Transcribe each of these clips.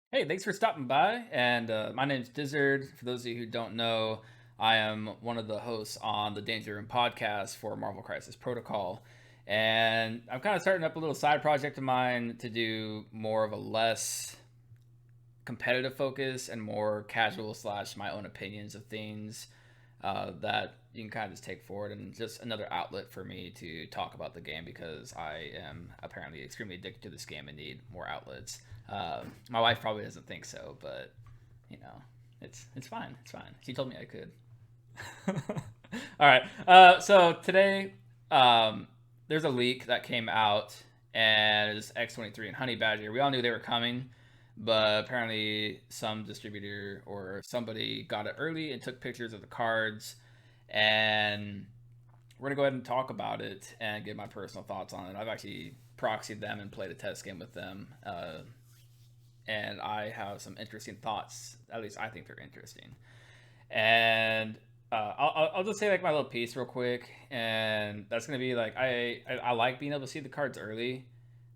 Hey, thanks for stopping by. And my name's Dizzard. For those of you who don't know, I am one of the hosts on the Danger Room podcast for Marvel Crisis Protocol. And I'm kind of starting up a little side project of mine to do more of a less competitive focus and more casual slash my own opinions of things that you can kind of just take forward, and just another outlet for me to talk about the game because I am apparently extremely addicted to this game and need more outlets. My wife probably doesn't think so, but you know, it's fine. It's fine. She told me I could. All right. So today, there's a leak that came out, and it's X-23 and Honeybadger. We all knew they were coming, but apparently some distributor or somebody got it early and took pictures of the cards, and we're gonna go ahead and talk about it and give my personal thoughts on it. I've actually proxied them and played a test game with them, and I have some interesting thoughts. At least I think they're interesting. And I'll just say like my little piece real quick, and that's gonna be like I like being able to see the cards early,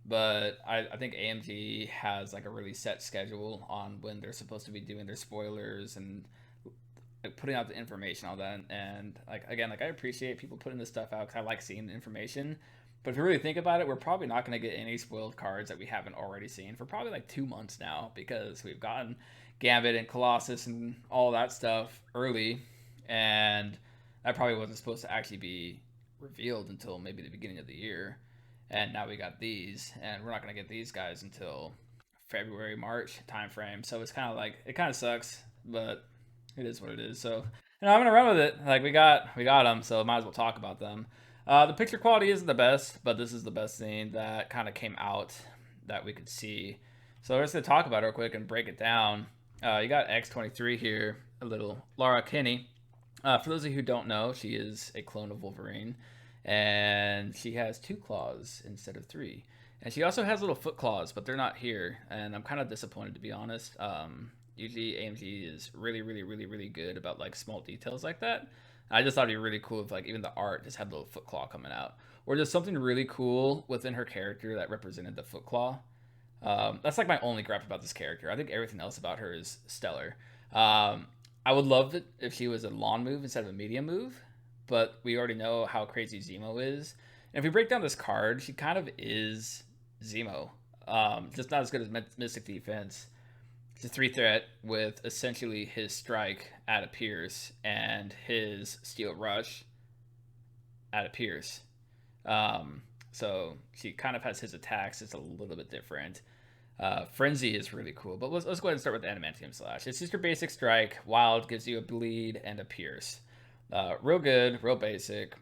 but I think AMG has like a really set schedule on when they're supposed to be doing their spoilers and like putting out the information on that. And like again, like I appreciate people putting this stuff out because I like seeing the information. But if you really think about it, we're probably not going to get any spoiled cards that we haven't already seen for probably like 2 months now, because we've gotten Gambit and Colossus and all that stuff early, and that probably wasn't supposed to actually be revealed until maybe the beginning of the year. And now we got these, and we're not going to get these guys until February, March time frame. So it's kind of like it kind of sucks, but it is what it is. So, I'm gonna run with it. Like we got them, so might as well talk about them. The picture quality isn't the best, but this is the best thing that kind of came out that we could see. So we're just gonna talk about it real quick and break it down. You got X-23 here, a little Laura Kinney. For those of you who don't know, she is a clone of Wolverine, and she has two claws instead of three. And she also has little foot claws, but they're not here, and I'm kind of disappointed, to be honest. Usually AMG is really, really, really, really good about like small details like that. I just thought it'd be really cool if like even the art just had a little foot claw coming out, or just something really cool within her character that represented the foot claw. That's like my only gripe about this character. I think everything else about her is stellar. I would love it if she was a lawn move instead of a medium move, but we already know how crazy Zemo is. And if we break down this card, she kind of is Zemo, just not as good as Mystic Defense. It's a 3 threat with essentially his strike at a Pierce and his Steel Rush at a Pierce. So she kind of has his attacks. It's a little bit different. Frenzy is really cool, but let's go ahead and start with the Adamantium Slash. It's just your basic strike. Wild gives you a bleed and a pierce. Real good, real basic.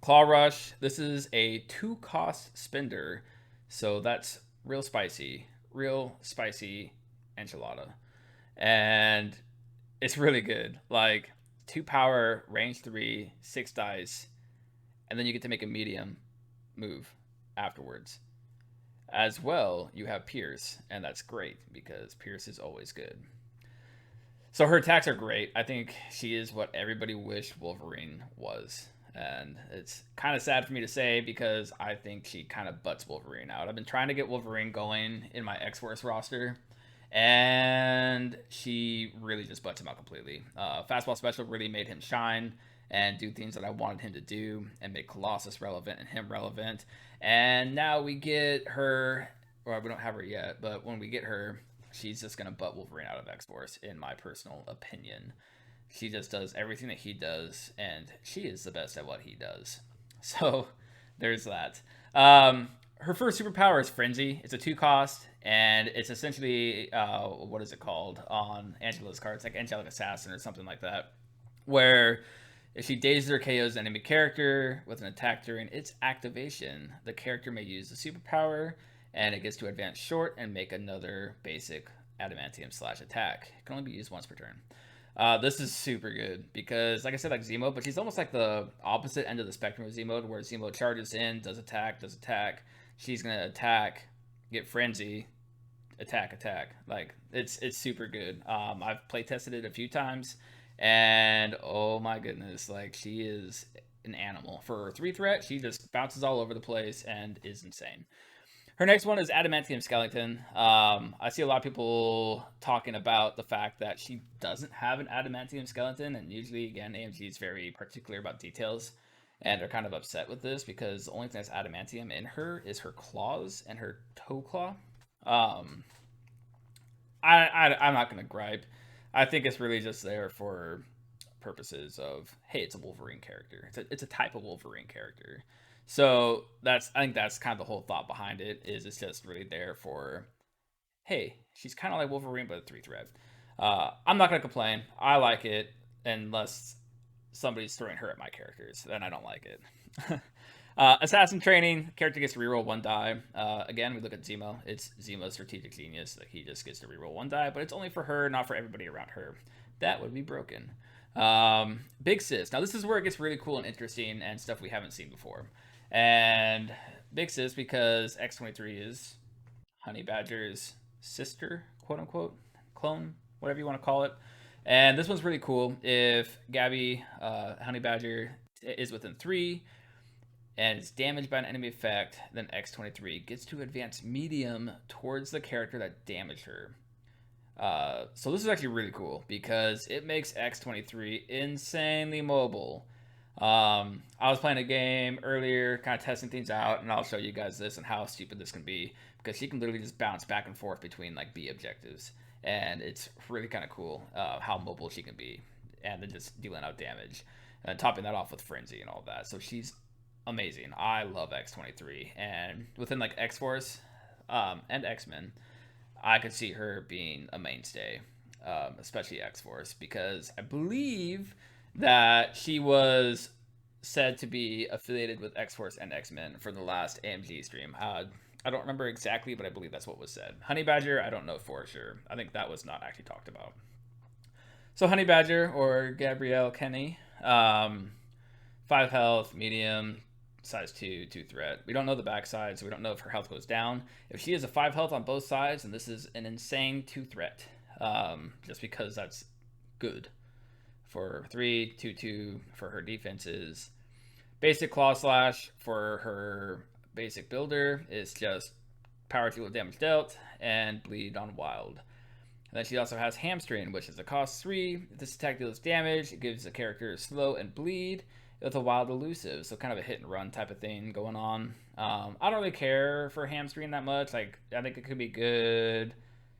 Claw Rush. This is a 2-cost spender, so that's real spicy enchilada, and it's really good. Like 2 power, range 3, 6 dice, and then you get to make a medium move afterwards. As well, you have Pierce, and that's great because Pierce is always good. So her attacks are great. I think she is what everybody wished Wolverine was. And it's kind of sad for me to say because I think she kind of butts Wolverine out. I've been trying to get Wolverine going in my Xforce roster, and she really just butts him out completely. Fastball Special really made him shine and do things that I wanted him to do and make Colossus relevant and him relevant. And now we get her, or we don't have her yet, but when we get her, she's just gonna butt Wolverine out of X Force, in my personal opinion. She just does everything that he does, and she is the best at what he does. So there's that. Her first superpower is Frenzy. It's a 2 cost, and it's essentially what is it called on Angela's card? It's like Angelic Assassin or something like that, where if she dazes or KOs an enemy character with an attack during its activation, the character may use the superpower, and it gets to advance short and make another basic Adamantium Slash attack. It can only be used once per turn. This is super good because, like I said, like Zemo, but she's almost like the opposite end of the spectrum of Zemo, where Zemo charges in, does attack. She's gonna attack, get frenzy, attack. Like it's super good. I've play tested it a few times, and oh my goodness, like she is an animal for her 3 threat. She just bounces all over the place and is insane. Her next one is Adamantium Skeleton. I see a lot of people talking about the fact that she doesn't have an Adamantium Skeleton, and usually, again, AMG is very particular about details, and they're kind of upset with this because the only thing that's adamantium in her is her claws and her toe claw. Um, I'm not gonna gripe. I think it's really just there for purposes of, hey, it's a Wolverine character. It's a type of Wolverine character. So I think that's kind of the whole thought behind it. Is it's just really there for, hey, she's kind of like Wolverine but a 3 threat. I'm not gonna complain. I like it unless somebody's throwing her at my characters, then I don't like it. Assassin training, character gets to reroll 1 die. Again, we look at Zemo. It's Zemo's strategic genius. Like, he just gets to reroll 1 die, but it's only for her, not for everybody around her. That would be broken. Big Sis. Now, this is where it gets really cool and interesting and stuff we haven't seen before. And Big Sis, because X-23 is Honeybadger's sister, quote unquote, clone, whatever you want to call it. And this one's really cool. If Gabby, Honeybadger, is within 3 and is damaged by an enemy effect, then X-23 gets to advance medium towards the character that damaged her. So this is actually really cool because it makes X-23 insanely mobile. I was playing a game earlier, kind of testing things out, and I'll show you guys this and how stupid this can be, because she can literally just bounce back and forth between like B objectives, and it's really kind of cool how mobile she can be, and then just dealing out damage, and topping that off with frenzy and all that. So she's amazing. I love X-23, and within like Xforce and X-Men, I could see her being a mainstay, especially Xforce, because I believe that she was said to be affiliated with Xforce and X-Men for the last AMG stream. I don't remember exactly, but I believe that's what was said. Honeybadger, I don't know for sure. I think that was not actually talked about. So Honeybadger, or Gabrielle Kenny, 5 health, medium, size 2, 2 threat. We don't know the backside, so we don't know if her health goes down. If she has a 5 health on both sides, then this is an insane 2 threat, just because that's good. For 3, 2, 2 for her defenses. Basic Claw Slash for her basic builder is just power 2 with damage dealt and bleed on wild. And then she also has Hamstring, which is a cost 3. If this attack deals damage, it gives the character slow and bleed with a wild elusive, so kind of a hit and run type of thing going on. I don't really care for Hamstring that much. Like, I think it could be good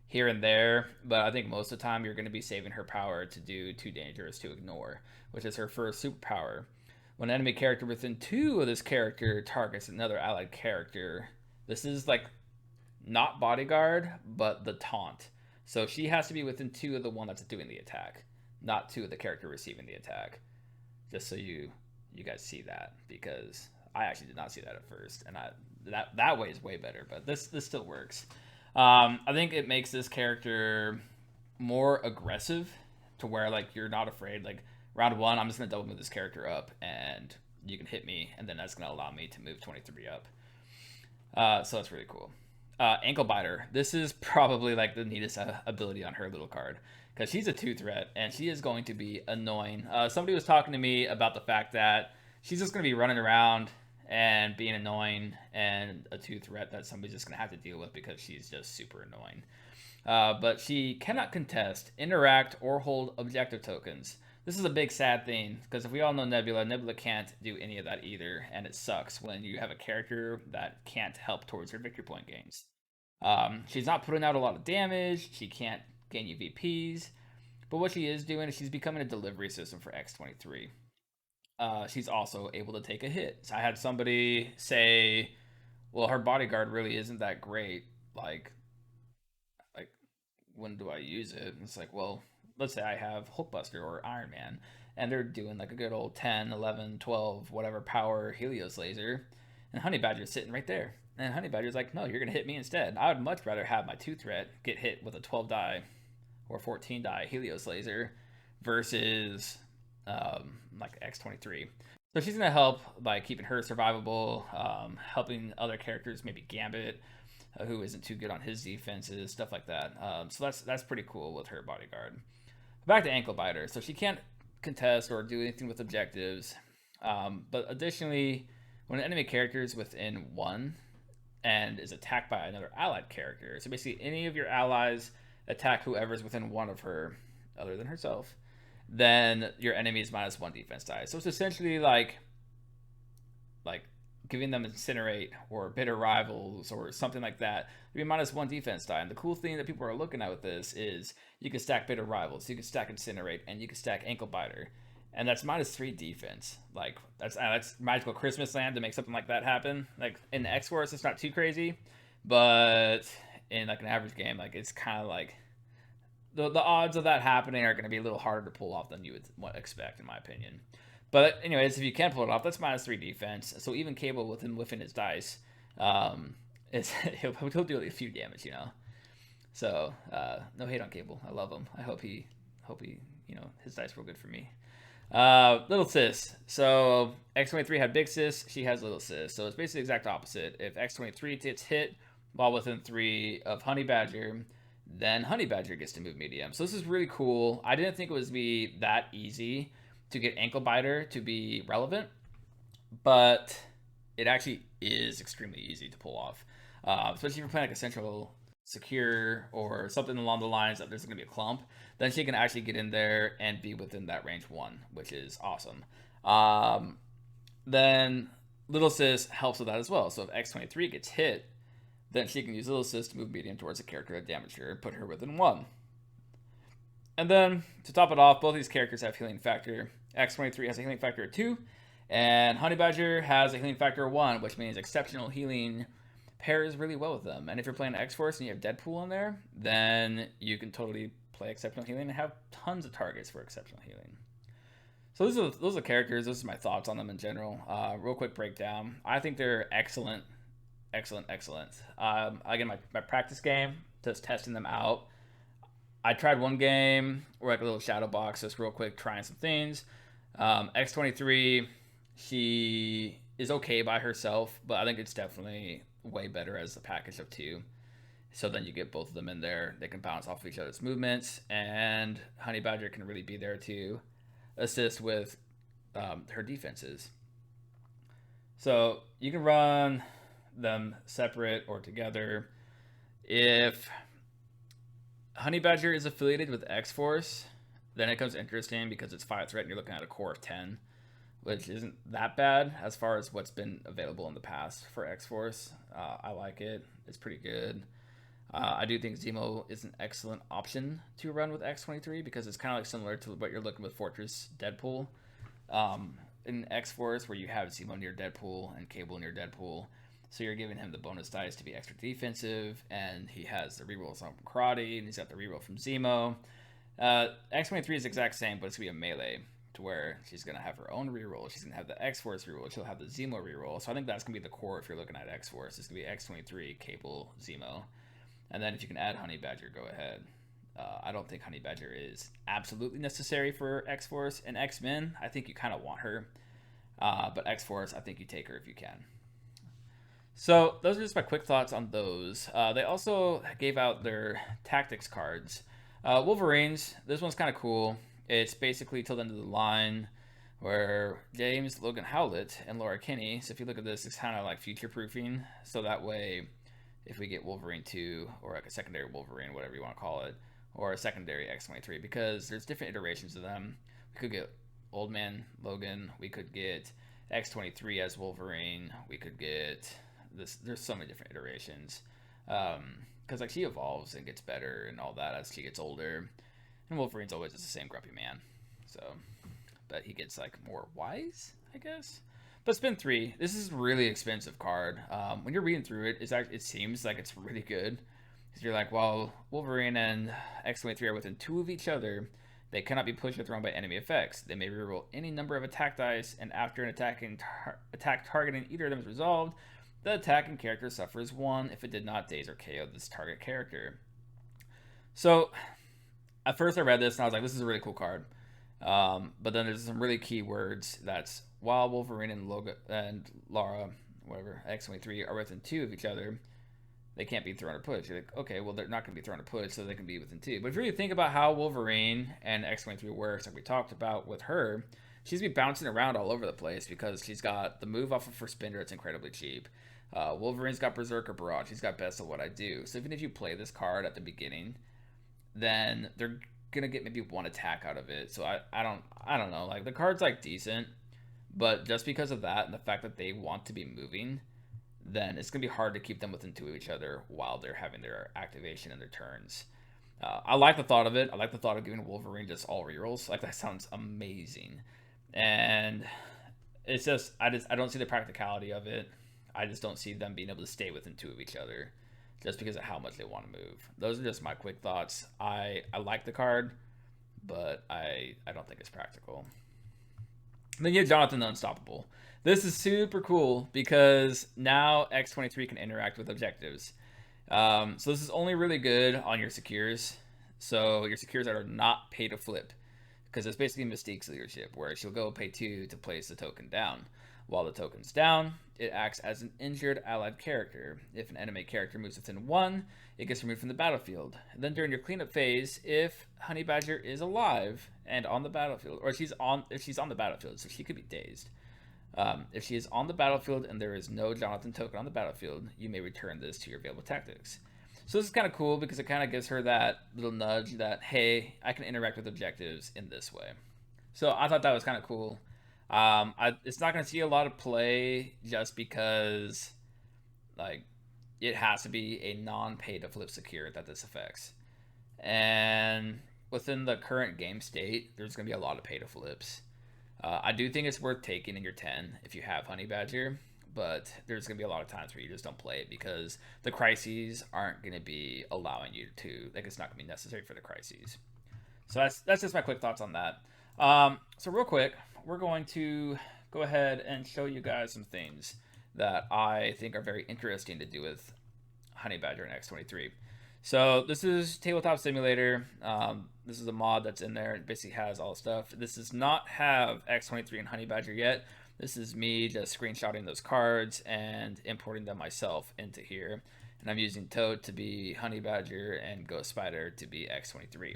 here and there, but I think most of the time you're going to be saving her power to do Too Dangerous to Ignore, which is her first superpower. When an enemy character within 2 of this character targets another allied character, this is like not bodyguard, but the taunt. So she has to be within 2 of the one that's doing the attack, not 2 of the character receiving the attack. Just so you guys see that, because I actually did not see that at first, and that way is way better, but this still works. I think it makes this character more aggressive, to where like you're not afraid. Like, round 1, I'm just gonna double move this character up, and you can hit me, and then that's gonna allow me to move 23 up. So that's really cool. Ankle Biter. This is probably like the neatest ability on her little card, because she's a 2 threat, and she is going to be annoying. Somebody was talking to me about the fact that she's just going to be running around and being annoying, and a 2 threat that somebody's just going to have to deal with because she's just super annoying. But she cannot contest, interact, or hold objective tokens. This is a big sad thing, because if we all know Nebula can't do any of that either, and it sucks when you have a character that can't help towards your victory point gains. She's not putting out a lot of damage, she can't gain you VPs, but what she is doing is she's becoming a delivery system for X-23. She's also able to take a hit. So I had somebody say, well, her bodyguard really isn't that great. Like when do I use it? And it's like, well, let's say I have Hulkbuster or Iron Man, and they're doing like a good old 10, 11, 12, whatever power Helios laser, and Honeybadger's sitting right there. And Honeybadger's like, no, you're going to hit me instead. I would much rather have my 2 threat get hit with a 12 die or 14 die Helios laser versus like X-23. So she's going to help by keeping her survivable, helping other characters, maybe Gambit, who isn't too good on his defenses, stuff like that. So that's pretty cool with her bodyguard. Back to Ankle Biter. So she can't contest or do anything with objectives. But additionally, when an enemy character is within 1, and is attacked by another allied character. So basically, any of your allies attack whoever's within one of her, other than herself, then your enemy is -1 defense die. So it's essentially like giving them incinerate or bitter rivals or something like that. It'd be -1 defense die. And the cool thing that people are looking at with this is you can stack bitter rivals, you can stack incinerate, and you can stack ankle biter, and that's -3 defense. Like that's magical Christmas land to make something like that happen. Like in X-Force, it's not too crazy, but in like an average game, like it's kind of like the odds of that happening are going to be a little harder to pull off than you would expect, in my opinion. But anyways, if you can pull it off, that's -3 defense. So even Cable within his dice, he'll do a few damage, you know. So no hate on Cable. I love him. I hope he his dice were good for me. Little sis. So X-23 had big sis. She has little sis. So it's basically the exact opposite. If X-23 gets hit while within 3 of Honeybadger, then Honeybadger gets to move medium. So this is really cool. I didn't think it was be that easy to get ankle biter to be relevant, but it actually is extremely easy to pull off, especially if you're playing like a central secure or something along the lines that there's going to be a clump. Then she can actually get in there and be within that range 1, which is awesome. Then little sis helps with that as well. So if X-23 gets hit, then she can use little sis to move medium towards a character that damaged her and put her within 1. And then to top it off, both these characters have healing factor. X-23 has a healing factor of 2, and Honeybadger has a healing factor of 1, which means exceptional healing pairs really well with them. And if you're playing X-Force and you have Deadpool in there, then you can totally play exceptional healing and have tons of targets for exceptional healing. So those are characters. Those are my thoughts on them in general. Real quick breakdown. I think they're excellent. Again, my practice game, just testing them out. I tried one game, or like a little shadow box, just real quick, trying some things. X-23, she is okay by herself, but I think it's definitely way better as a package of 2. So then you get both of them in there. They can bounce off of each other's movements, and Honeybadger can really be there to assist with her defenses. So you can run them separate or together. If Honeybadger is affiliated with X-Force, then it becomes interesting because it's 5 threat and you're looking at a core of 10, which isn't that bad as far as what's been available in the past for X-Force. I like it. It's pretty good. I do think Zemo is an excellent option to run with X-23 because it's kind of like similar to what you're looking with Fortress Deadpool. In X-Force, where you have Zemo near Deadpool and Cable near Deadpool, so you're giving him the bonus dice to be extra defensive, and he has the rerolls from Karate, and he's got the reroll from Zemo. X-23 is the exact same, but it's going to be a melee, to where she's going to have her own reroll. She's going to have the X-Force reroll. She'll have the Zemo reroll. So I think that's going to be the core if you're looking at X-Force. It's going to be X-23, Cable, Zemo. And then if you can add Honeybadger, go ahead. I don't think Honeybadger is absolutely necessary for X-Force. And X-Men, I think you kind of want her. But X-Force, I think you take her if you can. So those are just my quick thoughts on those. They also gave out their tactics cards. Wolverines, this one's kind of cool. It's basically till the end of the line where James Logan Howlett and Laura Kinney. So if you look at this, it's kind of like future proofing. So that way, if we get Wolverine 2 or like a secondary Wolverine, whatever you want to call it, or a secondary X-23, because there's different iterations of them. We could get Old Man Logan. We could get X-23 as Wolverine. We could get this. There's so many different iterations. Because like she evolves and gets better and all that as she gets older. And Wolverine's always just the same grumpy man. So, but he gets like more wise, I guess. But spin 3. This is a really expensive card. When you're reading through it, it seems like it's really good. Because you're like, well, Wolverine and X-23 are within 2 of each other. They cannot be pushed or thrown by enemy effects. They may reroll any number of attack dice, and after an attack targeting either of them is resolved, the attacking character suffers 1 if it did not daze or KO this target character. So, at first I read this and I was like, this is a really cool card. But then there's some really key words that's while Wolverine and Logan and Laura, whatever, X-23 are within 2 of each other, they can't be thrown or pushed. You're like, okay, well, they're not going to be thrown or pushed, so they can be within 2. But if you really think about how Wolverine and X-23 works, like we talked about with her, she's be bouncing around all over the place because she's got the move off of her spinner. It's incredibly cheap. Wolverine's got Berserker Barrage. He's got Best of What I Do. So even if you play this card at the beginning, then they're gonna get maybe one attack out of it. So I don't know. Like the card's like decent, but just because of that and the fact that they want to be moving, then it's gonna be hard to keep them within two of each other while they're having their activation and their turns. I like the thought of it. I like the thought of giving Wolverine just all rerolls. Like that sounds amazing, and it's just I don't see the practicality of it. I just don't see them being able to stay within two of each other, just because of how much they want to move. Those are just my quick thoughts. I like the card, but I don't think it's practical. And then you have Jonathan the Unstoppable. This is super cool because now X-23 can interact with objectives. So this is only really good on your secures. So your secures that are not pay to flip, because it's basically Mystique's leadership, where she'll go pay 2 to place the token down. While the token's down, it acts as an injured allied character. If an enemy character moves within 1, it gets removed from the battlefield. And then during your cleanup phase, if Honeybadger is alive and on the battlefield, or if she's on the battlefield, so she could be dazed. If she is on the battlefield and there is no Jonathan token on the battlefield, you may return this to your available tactics. So this is kind of cool because it kind of gives her that little nudge that, hey, I can interact with objectives in this way. So I thought that was kind of cool. It's not going to see a lot of play just because, like, it has to be a non-pay to flip secure that this affects. And within the current game state, there's going to be a lot of pay to flips. I do think it's worth taking in your 10 if you have Honeybadger, but there's going to be a lot of times where you just don't play it because the crises aren't going to be allowing you to, like, it's not going to be necessary for the crises. So that's just my quick thoughts on that. So real quick, we're going to go ahead and show you guys some things that I think are very interesting to do with Honeybadger and X-23. So this is Tabletop Simulator. This is a mod that's in there. It basically has all the stuff. This does not have X-23 and Honeybadger yet. This is me just screenshotting those cards and importing them myself into here. And I'm using Toad to be Honeybadger and Ghost Spider to be X-23.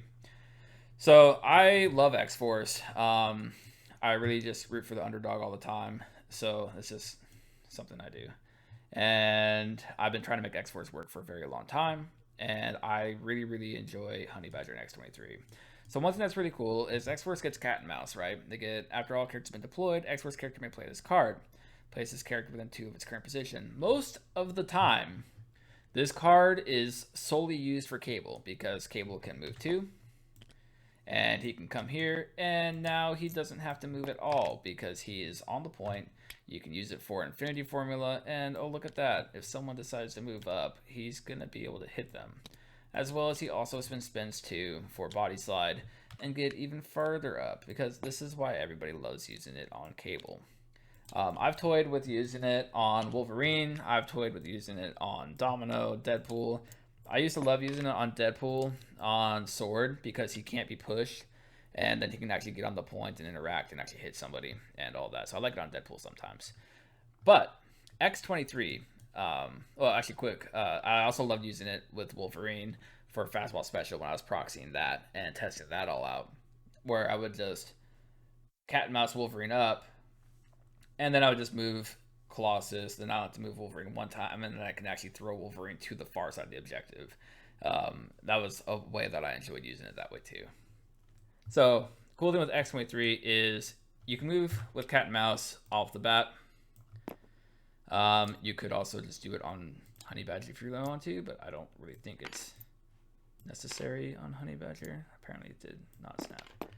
So I love Xforce. I really just root for the underdog all the time. So it's just something I do. And I've been trying to make Xforce work for a very long time. And I really, really enjoy Honeybadger and X-23. So one thing that's really cool is Xforce gets cat and mouse, right? They get, after all characters have been deployed, Xforce character may play this card. Place this character within 2 of its current position. Most of the time, this card is solely used for Cable because Cable can move 2. And he can come here, and now he doesn't have to move at all because he is on the point. You can use it for Infinity Formula, and oh, look at that. If someone decides to move up, he's going to be able to hit them. As well as he also spins 2 for Body Slide and get even further up, because this is why everybody loves using it on Cable. I've toyed with using it on Wolverine. I've toyed with using it on Domino, Deadpool. I used to love using it on Deadpool on Sword because he can't be pushed, and then he can actually get on the point and interact and actually hit somebody and all that. So I like it on Deadpool sometimes. But X-23, well, actually quick, I also loved using it with Wolverine for Fastball Special when I was proxying that and testing that all out, where I would just cat and mouse Wolverine up, and then I would just move Colossus, then I don't have to move Wolverine one time, and then I can actually throw Wolverine to the far side of the objective. That was a way that I enjoyed using it that way too. So, cool thing with X-23 is you can move with cat and mouse off the bat. You could also just do it on Honeybadger if you really want to, but I don't really think it's necessary on Honeybadger. Apparently it did not snap.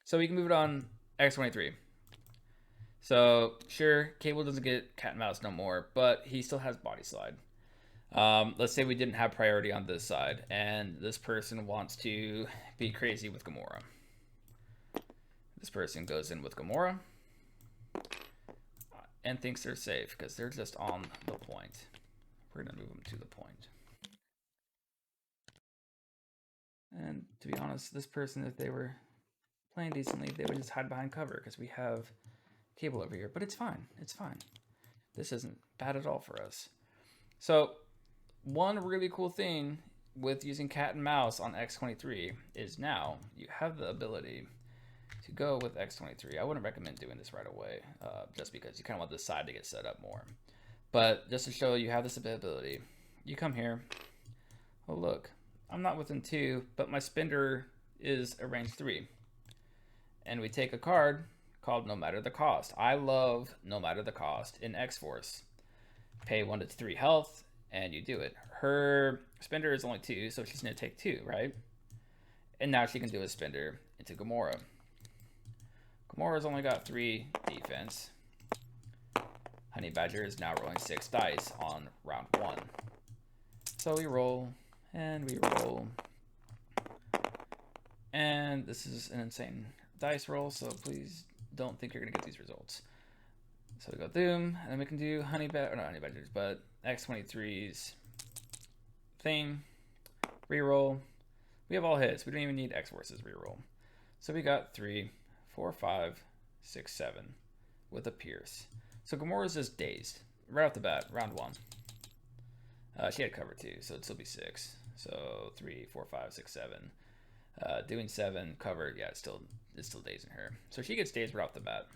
So we can move it on X-23. So, sure, Cable doesn't get cat and mouse no more, but he still has Body Slide. Let's say we didn't have priority on this side, and this person wants to be crazy with Gamora. This person goes in with Gamora and thinks they're safe because they're just on the point. We're going to move them to the point. And to be honest, this person, if they were playing decently, they would just hide behind cover because we have Cable over here. But it's fine. It's fine. This isn't bad at all for us. So one really cool thing with using cat and mouse on X-23 is now you have the ability to go with X-23. I wouldn't recommend doing this right away just because you kind of want this side to get set up more. But just to show you have this ability, you come here. Oh, look, I'm not within 2, but my spender is a range 3. And we take a card called No Matter the Cost. I love No Matter the Cost in Xforce. Pay 1 to 3 health, and you do it. Her spender is only 2, so she's going to take 2, right? And now she can do a spender into Gamora. Gamora's only got 3 defense. Honeybadger is now rolling 6 dice on round 1. So we roll, and we roll. And this is an insane dice roll, so please don't think you're going to get these results. So we go Doom, and then we can do Honeybadger, not Honeybadgers, but X-23's thing. Reroll. We have all hits. We don't even need X-Force's reroll. So we got 3, 4, 5, 6, 7 with a Pierce. So Gamora's just dazed. Right off the bat, round 1. She had cover 2, so it'd still be 6. So 3, 4, 5, 6, 7. Doing 7 covered, yeah, it's still dazing her. So she gets dazed right off the bat.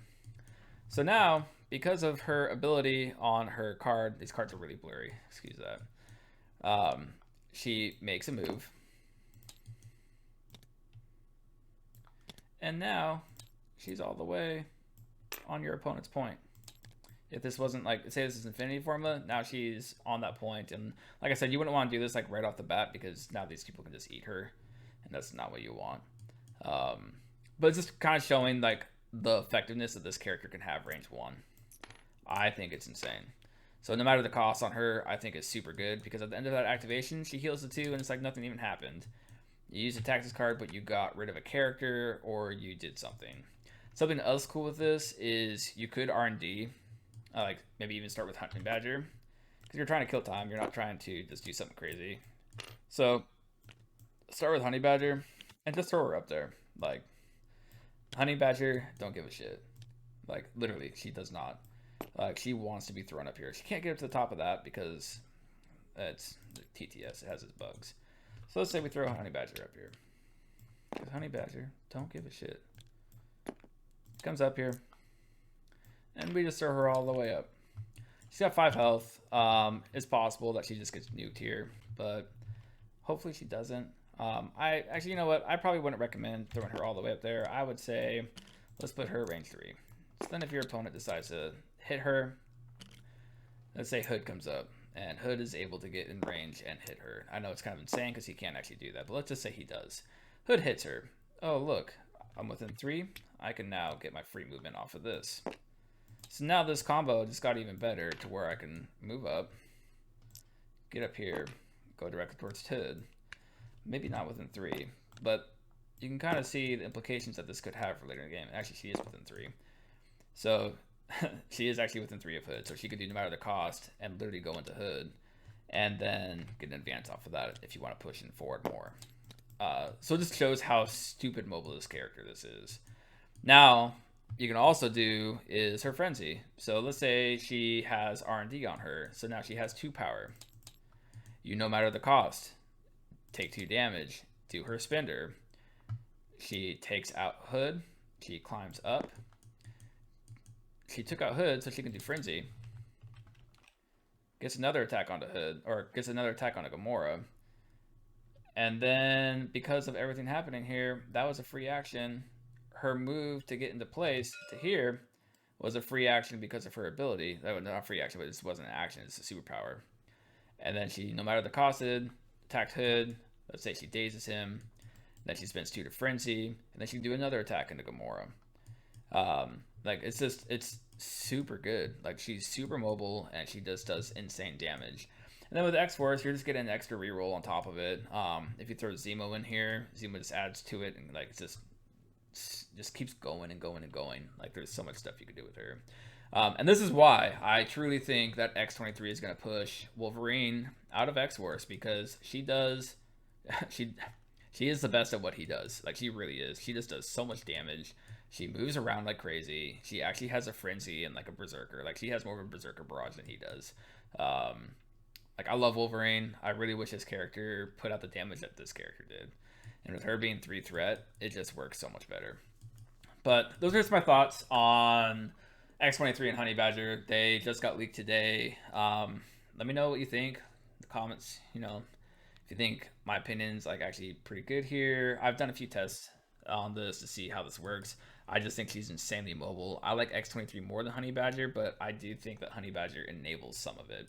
So now, because of her ability on her card, these cards are really blurry, excuse that. She makes a move. And now, she's all the way on your opponent's point. If this wasn't like, say this is Infinity Formula, now she's on that point. And like I said, you wouldn't want to do this like right off the bat because now these people can just eat her. And that's not what you want. But it's just kind of showing like the effectiveness that this character can have range 1. I think it's insane. So no matter the cost on her, I think it's super good because at the end of that activation, she heals the 2 and it's like nothing even happened. You used a Taxes card, but you got rid of a character or you did something. Something else cool with this is you could R&D, like maybe even start with Honeybadger because you're trying to kill time. You're not trying to just do something crazy. So start with Honeybadger and just throw her up there. Like, Honeybadger, don't give a shit. Like, literally, she does not. Like, she wants to be thrown up here. She can't get up to the top of that because it's TTS. It has its bugs. So let's say we throw Honeybadger up here. Because Honeybadger, don't give a shit. Comes up here. And we just throw her all the way up. She's got 5 health. It's possible that she just gets nuked here. But hopefully she doesn't. Actually, you know what? I probably wouldn't recommend throwing her all the way up there. I would say, let's put her range 3. So then if your opponent decides to hit her, let's say Hood comes up, and Hood is able to get in range and hit her. I know it's kind of insane because he can't actually do that, but let's just say he does. Hood hits her. Oh, look, I'm within 3. I can now get my free movement off of this. So now this combo just got even better to where I can move up, get up here, go directly towards Hood. Maybe not within 3, but you can kind of see the implications that this could have for later in the game. Actually, she is within 3. So she is actually within 3 of Hood. So she could do no matter the cost and literally go into Hood and then get an advance off of that if you want to push in forward more. So it just shows how stupid mobile this character this is. Now, you can also do is her Frenzy. So let's say she has R&D on her. So now she has 2 power. You no matter the cost. Take 2 damage, do her spender. She takes out Hood. She climbs up. She took out Hood, so she can do Frenzy. Gets another attack onto Hood, or gets another attack onto Gamora. And then, because of everything happening here, that was a free action. Her move to get into place to here was a free action because of her ability. That was not a free action, but it wasn't an action. It's a superpower. And then she, no matter the costed, attacked Hood. Let's say she dazes him. Then she spends 2 to Frenzy. And then she can do another attack into Gamora. Like, it's super good. Like, she's super mobile, and she just does insane damage. And then with X-Force, you're just getting an extra reroll on top of it. If you throw Zemo in here, Zemo just adds to it, and, like, just keeps going and going and going. Like, there's so much stuff you could do with her. And this is why I truly think that X-23 is going to push Wolverine out of X-Force, because she does... she is the best at what he does. Like, she really is. She just does so much damage. She moves around like crazy. She actually has a Frenzy and like a Berserker. Like, she has more of a Berserker barrage than he does. Like, I love Wolverine. I really wish his character put out the damage that this character did. And with her being 3 threat, it just works so much better. But those are just my thoughts on X-23 and Honeybadger, they just got leaked today. Let me know what you think. The comments, if you think my opinion's like actually pretty good here. I've done a few tests on this to see how this works. I just think she's insanely mobile. I like X-23 more than Honeybadger, but I do think that Honeybadger enables some of it,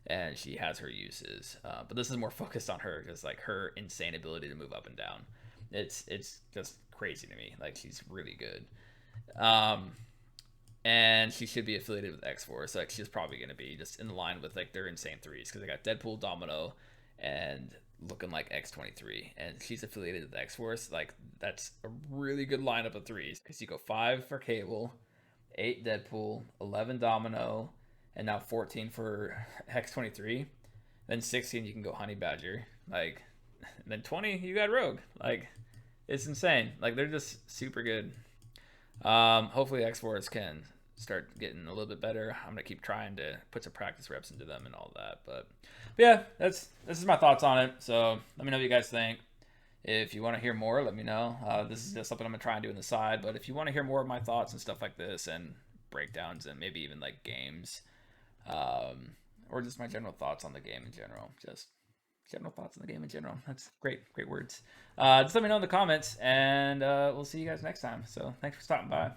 and she has her uses. But this is more focused on her because like her insane ability to move up and down. It's just crazy to me. Like she's really good. Um, and she should be affiliated with Xforce. Like she's probably gonna be just in line with like their insane threes because they got Deadpool, Domino, and looking like X-23, and she's affiliated with Xforce. Like that's a really good lineup of threes because you go 5 for Cable, 8 Deadpool, 11 Domino, and now 14 for X-23. Then 16 you can go Honeybadger. Like, and then 20 you got Rogue. Like, it's insane. Like they're just super good. Hopefully X-Force can start getting a little bit better. I'm gonna keep trying to put some practice reps into them and all that. But yeah, this is my thoughts on it. So let me know what you guys think. If you want to hear more, let me know. This is just something I'm gonna try and do on the side. But if you want to hear more of my thoughts and stuff like this and breakdowns and maybe even like games, or just my general thoughts on the game in general, just general thoughts on the game in general. That's great words. Just let me know in the comments, and we'll see you guys next time. So thanks for stopping by.